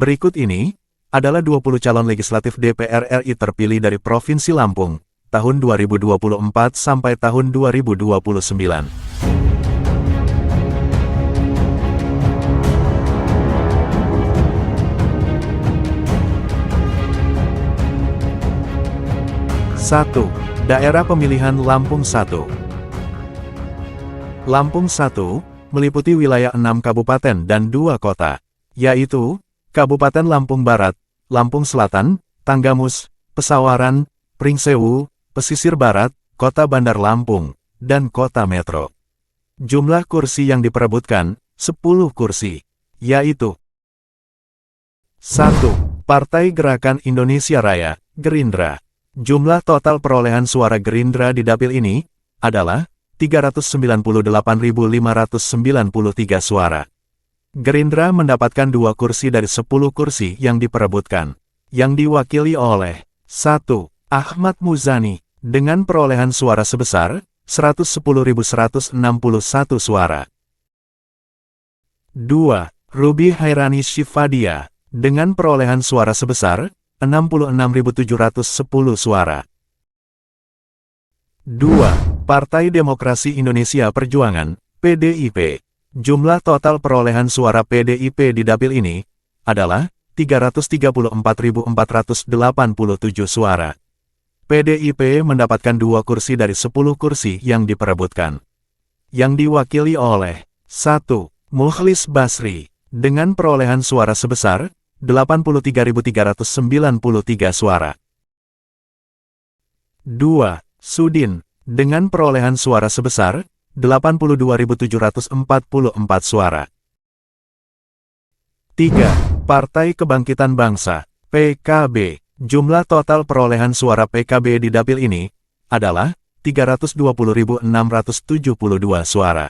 Berikut ini adalah 20 calon legislatif DPR RI terpilih dari Provinsi Lampung, tahun 2024 sampai tahun 2029. Satu. Daerah Pemilihan Lampung 1. Lampung 1 meliputi wilayah 6 kabupaten dan 2 kota, yaitu Kabupaten Lampung Barat, Lampung Selatan, Tanggamus, Pesawaran, Pringsewu, Pesisir Barat, Kota Bandar Lampung, dan Kota Metro. Jumlah kursi yang diperebutkan, 10 kursi, yaitu 1. Partai Gerakan Indonesia Raya, Gerindra. Jumlah total perolehan suara Gerindra di dapil ini adalah 398.593 suara. Gerindra mendapatkan 2 kursi dari 10 kursi yang diperebutkan, yang diwakili oleh 1. Ahmad Muzani, dengan perolehan suara sebesar 110.161 suara. 2. Ruby Hairani Shifadia, dengan perolehan suara sebesar 66.710 suara. 2. Partai Demokrasi Indonesia Perjuangan, PDIP. Jumlah total perolehan suara PDIP di dapil ini adalah 334.487 suara. PDIP mendapatkan 2 kursi dari 10 kursi yang diperebutkan, yang diwakili oleh 1. Mukhlis Basri, dengan perolehan suara sebesar 83.393 suara. 2. Sudin, dengan perolehan suara sebesar 82.744 suara. 3. Partai Kebangkitan Bangsa, PKB. Jumlah total perolehan suara PKB di dapil ini adalah 320.672 suara.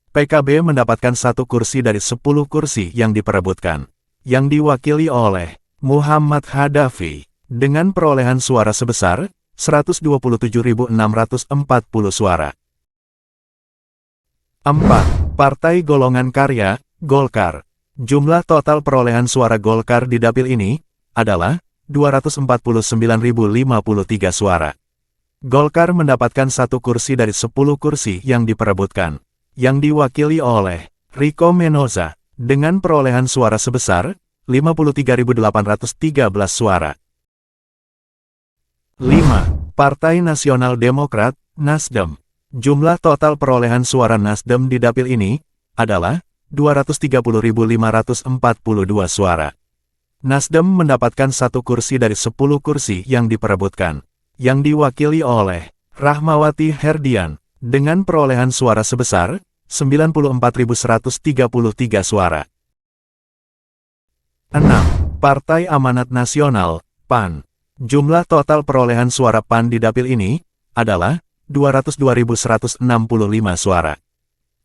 PKB mendapatkan 1 kursi dari 10 kursi yang diperebutkan, yang diwakili oleh Muhammad Hadafi, dengan perolehan suara sebesar 127.640 suara. 4. Partai Golongan Karya, Golkar. Jumlah total perolehan suara Golkar di dapil ini adalah 249.053 suara. Golkar mendapatkan 1 kursi dari 10 kursi yang diperebutkan, yang diwakili oleh Riko Menoza, dengan perolehan suara sebesar 53.813 suara. 5. Partai Nasional Demokrat, Nasdem. Jumlah total perolehan suara Nasdem di dapil ini adalah 230.542 suara. Nasdem mendapatkan 1 kursi dari 10 kursi yang diperebutkan, yang diwakili oleh Rahmawati Herdian, dengan perolehan suara sebesar 94.133 suara. 6. Partai Amanat Nasional, PAN. Jumlah total perolehan suara PAN di dapil ini adalah 202.165 suara.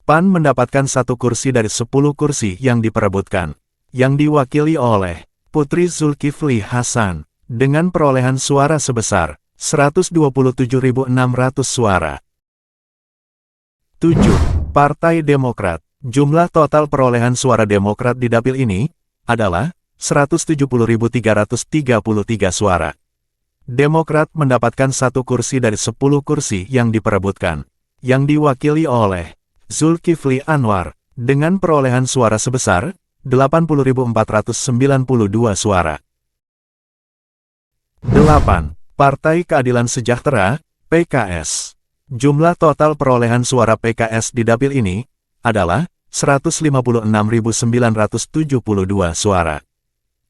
PAN mendapatkan 1 kursi dari 10 kursi yang diperebutkan, yang diwakili oleh Putri Zulkifli Hasan, dengan perolehan suara sebesar 127.600 suara. 7. Partai Demokrat. Jumlah total perolehan suara Demokrat di dapil ini adalah 170.333 suara. Demokrat mendapatkan 1 kursi dari 10 kursi yang diperebutkan, yang diwakili oleh Zulkifli Anwar, dengan perolehan suara sebesar 80.492 suara. 8. Partai Keadilan Sejahtera, PKS. Jumlah total perolehan suara PKS di dapil ini adalah 156.972 suara.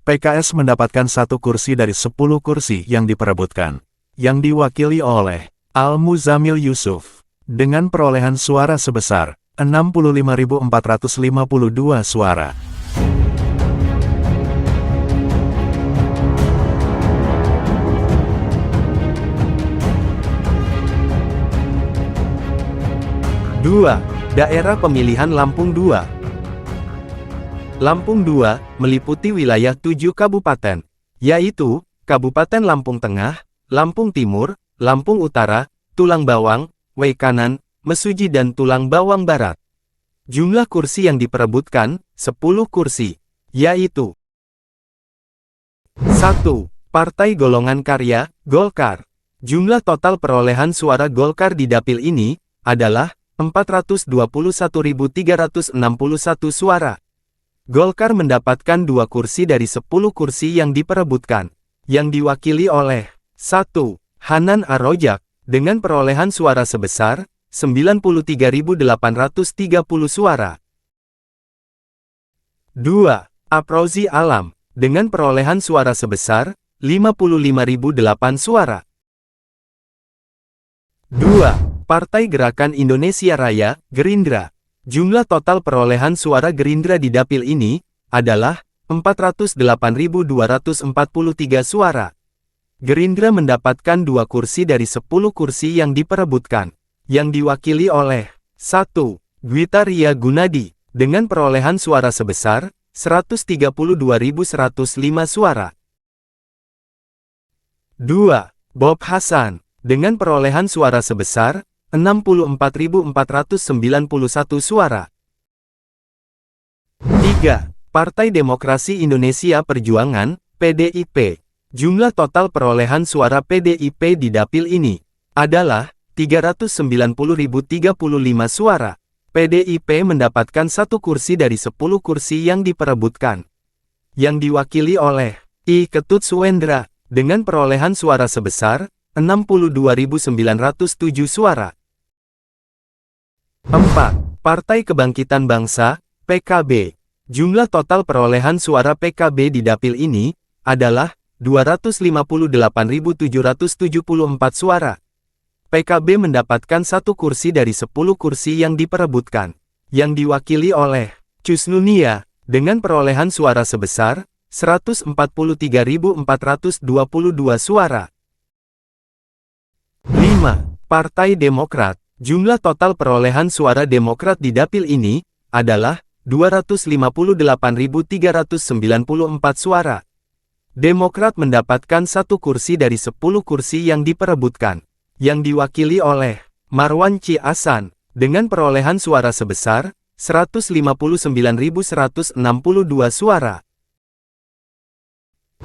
PKS mendapatkan 1 kursi dari 10 kursi yang diperebutkan, yang diwakili oleh Al-Muzamil Yusuf, dengan perolehan suara sebesar 65.452 suara. Dua. Daerah Pemilihan Lampung 2. Lampung 2 meliputi wilayah 7 kabupaten, yaitu Kabupaten Lampung Tengah, Lampung Timur, Lampung Utara, Tulang Bawang, Waikanan, Mesuji dan Tulang Bawang Barat. Jumlah kursi yang diperebutkan, 10 kursi, yaitu 1. Partai Golongan Karya, Golkar. Jumlah total perolehan suara Golkar di dapil ini adalah 421.361 suara. Golkar mendapatkan 2 kursi dari 10 kursi yang diperebutkan, yang diwakili oleh 1. Hanan Ar-Rojak, dengan perolehan suara sebesar 93.830 suara. 2. Aprouzi Alam, dengan perolehan suara sebesar 55.008 suara. 2. Partai Gerakan Indonesia Raya, Gerindra. Jumlah total perolehan suara Gerindra di dapil ini adalah 408.243 suara. Gerindra mendapatkan 2 kursi dari 10 kursi yang diperebutkan, yang diwakili oleh 1. Dwita Ria Gunadi, dengan perolehan suara sebesar 132.105 suara. 2. Bob Hasan, dengan perolehan suara sebesar 64.491 suara. 3. Partai Demokrasi Indonesia Perjuangan, PDIP. Jumlah total perolehan suara PDIP di dapil ini adalah 390.035 suara. PDIP mendapatkan 1 kursi dari 10 kursi yang diperebutkan, yang diwakili oleh I. Ketut Suendra, dengan perolehan suara sebesar 62.907 suara. 4. Partai Kebangkitan Bangsa, PKB. Jumlah total perolehan suara PKB di dapil ini adalah 258.774 suara. PKB mendapatkan 1 kursi dari 10 kursi yang diperebutkan, yang diwakili oleh Cusnunia, dengan perolehan suara sebesar 143.422 suara. 5. Partai Demokrat. Jumlah total perolehan suara Demokrat di dapil ini adalah 258.394 suara. Demokrat mendapatkan 1 kursi dari 10 kursi yang diperebutkan, yang diwakili oleh Marwan C. Hasan, dengan perolehan suara sebesar 159.162 suara.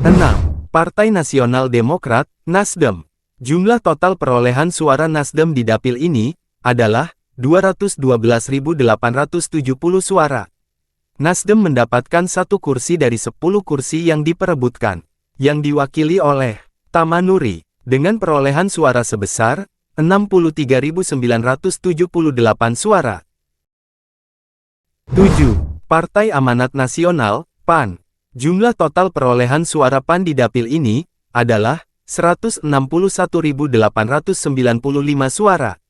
6. Partai Nasional Demokrat, Nasdem. Jumlah total perolehan suara Nasdem di dapil ini adalah 212.870 suara. Nasdem mendapatkan 1 kursi dari 10 kursi yang diperebutkan, yang diwakili oleh Tamanuri, dengan perolehan suara sebesar 63.978 suara. 7. Partai Amanat Nasional, PAN. Jumlah total perolehan suara PAN di dapil ini adalah 161.895 suara.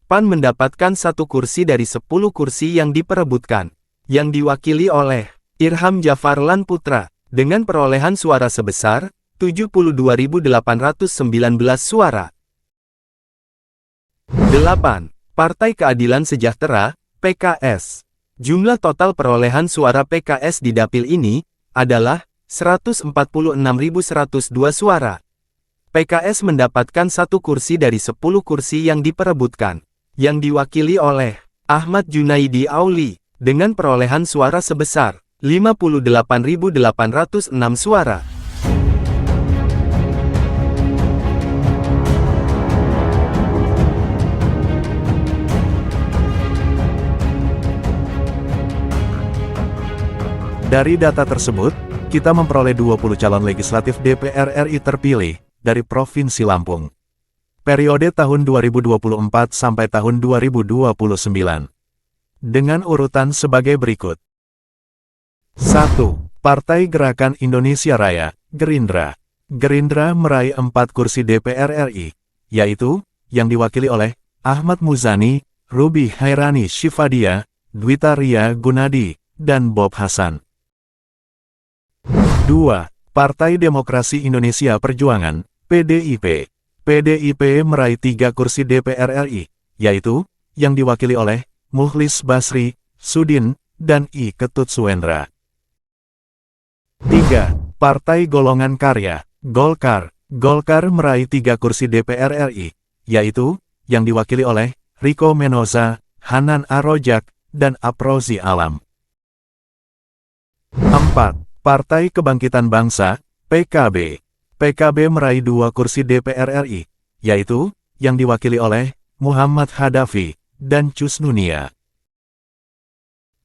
PAN mendapatkan 1 kursi dari 10 kursi yang diperebutkan, yang diwakili oleh Irham Jafarlan Putra, dengan perolehan suara sebesar 72.819 suara. 8. Partai Keadilan Sejahtera, PKS. Jumlah total perolehan suara PKS di dapil ini adalah 146.102 suara. PKS mendapatkan 1 kursi dari 10 kursi yang diperebutkan, yang diwakili oleh Ahmad Junaidi Auli, dengan perolehan suara sebesar 58.806 suara. Dari data tersebut, kita memperoleh 20 calon legislatif DPR RI terpilih dari Provinsi Lampung. Periode tahun 2024 sampai tahun 2029. Dengan urutan sebagai berikut. 1. Partai Gerakan Indonesia Raya, Gerindra. Gerindra meraih 4 kursi DPR RI, yaitu, yang diwakili oleh Ahmad Muzani, Ruby Hairani Shifadia, Dwita Ria Gunadi, dan Bob Hasan. 2. Partai Demokrasi Indonesia Perjuangan, PDIP. PDIP meraih 3 kursi DPR RI, yaitu, yang diwakili oleh Mukhlis Basri, Sudin, dan I. Ketut Suendra. 3. Partai Golongan Karya, Golkar. Golkar meraih 3 kursi DPR RI, yaitu, yang diwakili oleh Riko Menoza, Hanan Ar-Rojak, dan Aprouzi Alam. 4. Partai Kebangkitan Bangsa, PKB. PKB meraih 2 kursi DPR RI, yaitu, yang diwakili oleh Muhammad Hadafi dan Cus Nunia.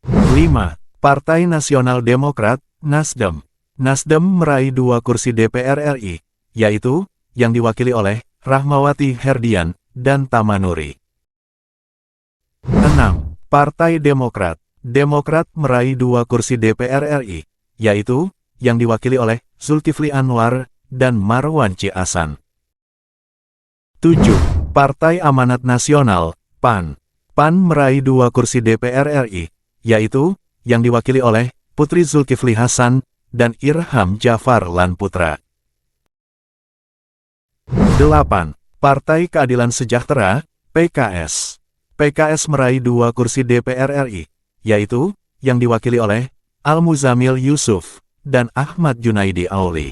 5. Partai Nasional Demokrat, Nasdem. Nasdem meraih 2 kursi DPR RI, yaitu, yang diwakili oleh Rahmawati Herdian dan Tamanuri. 6. Partai Demokrat. Demokrat meraih 2 kursi DPR RI, yaitu, yang diwakili oleh Zulkifli Anwar dan Marwan C. Hasan. 7. Partai Amanat Nasional, PAN. PAN meraih 2 kursi DPR RI, yaitu, yang diwakili oleh Putri Zulkifli Hasan dan Irham Jafar Lan Putra. 8. Partai Keadilan Sejahtera, PKS. PKS meraih 2 kursi DPR RI, yaitu, yang diwakili oleh Al-Muzamil Yusuf dan Ahmad Junaidi Auli.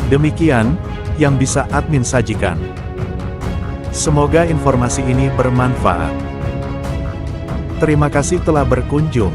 Demikian yang bisa admin sajikan. Semoga informasi ini bermanfaat. Terima kasih telah berkunjung.